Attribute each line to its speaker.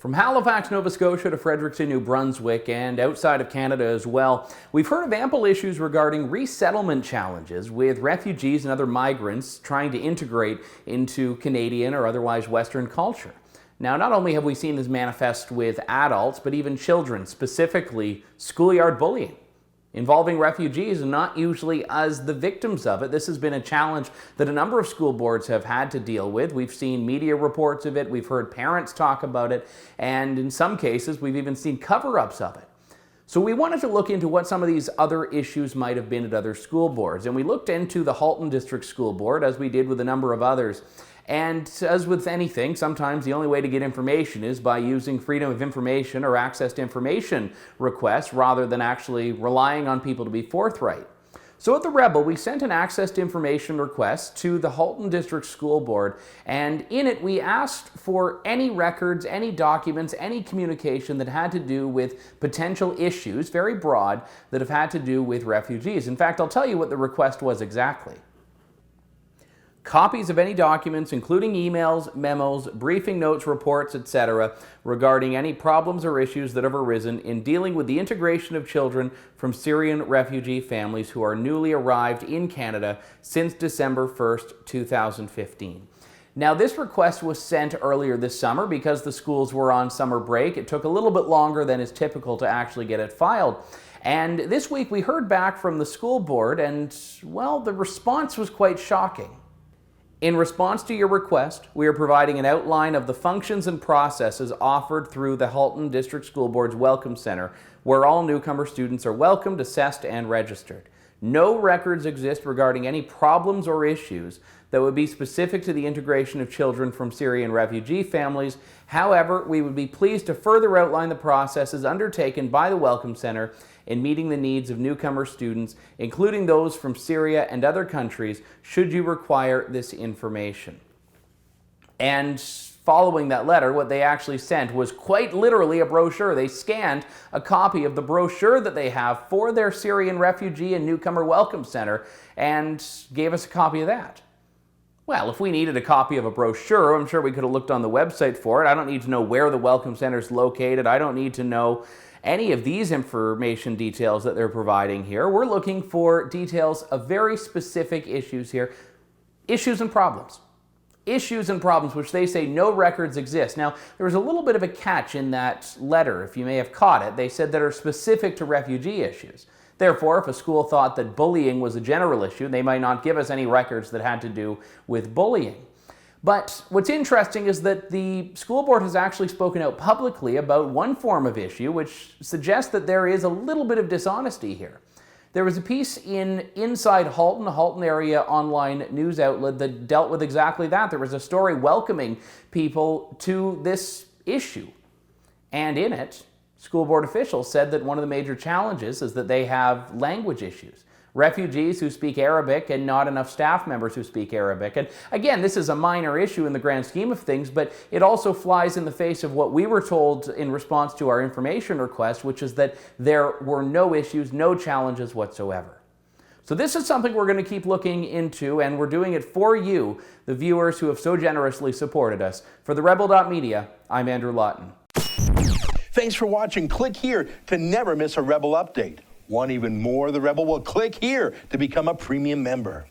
Speaker 1: From Halifax, Nova Scotia to Fredericton, New Brunswick, and outside of Canada as well, we've heard of ample issues regarding resettlement challenges with refugees and other migrants trying to integrate into Canadian or otherwise Western culture. Now, not only have we seen this manifest with adults, but even children, specifically schoolyard bullying involving refugees and not usually as the victims of it. This has been a challenge that a number of school boards have had to deal with. We've seen media reports of it, we've heard parents talk about it, and in some cases we've even seen cover-ups of it. So we wanted to look into what some of these other issues might have been at other school boards, and we looked into the Halton District School Board, as we did with a number of others. And as with anything, sometimes the only way to get information is by using freedom of information or access to information requests rather than actually relying on people to be forthright. So at the Rebel, we sent an access to information request to the Halton District School Board, and in it we asked for any records, any documents, any communication that had to do with potential issues, very broad, that have had to do with refugees. In fact, I'll tell you what the request was exactly. Copies of any documents, including emails, memos, briefing notes, reports, etc., regarding any problems or issues that have arisen in dealing with the integration of children from Syrian refugee families who are newly arrived in Canada since December 1st, 2015. Now, this request was sent earlier this summer because the schools were on summer break. It took a little bit longer than is typical to actually get it filed. And this week we heard back from the school board and, well, the response was quite shocking. In response to your request, we are providing an outline of the functions and processes offered through the Halton District School Board's Welcome Center, where all newcomer students are welcomed, assessed, and registered. No records exist regarding any problems or issues that would be specific to the integration of children from Syrian refugee families. However, we would be pleased to further outline the processes undertaken by the Welcome Center in meeting the needs of newcomer students, including those from Syria and other countries, should you require this information. And following that letter, what they actually sent was quite literally a brochure. They scanned a copy of the brochure that they have for their Syrian Refugee and Newcomer Welcome Center and gave us a copy of that. Well, if we needed a copy of a brochure, I'm sure we could have looked on the website for it. I don't need to know where the Welcome Center is located. I don't need to know any of these information details that they're providing here. We're looking for details of very specific issues here. Issues and problems. Issues and problems, which they say no records exist. Now, there was a little bit of a catch in that letter, if you may have caught it. They said that are specific to refugee issues. Therefore, if a school thought that bullying was a general issue, they might not give us any records that had to do with bullying. But what's interesting is that the school board has actually spoken out publicly about one form of issue, which suggests that there is a little bit of dishonesty here. There was a piece in Inside Halton, a Halton area online news outlet, that dealt with exactly that. There was a story welcoming people to this issue. And in it, school board officials said that one of the major challenges is that they have language issues. Refugees who speak Arabic and not enough staff members who speak Arabic. And again, this is a minor issue in the grand scheme of things, but it also flies in the face of what we were told in response to our information request, which is that there were no issues, no challenges whatsoever. So this is something we're going to keep looking into, and we're doing it for you, the viewers who have so generously supported us. For the Rebel.media, I'm Andrew Lawton.
Speaker 2: Thanks for watching. Click here to never miss a Rebel update. Want even more of the Rebel? Well, click here to become a premium member.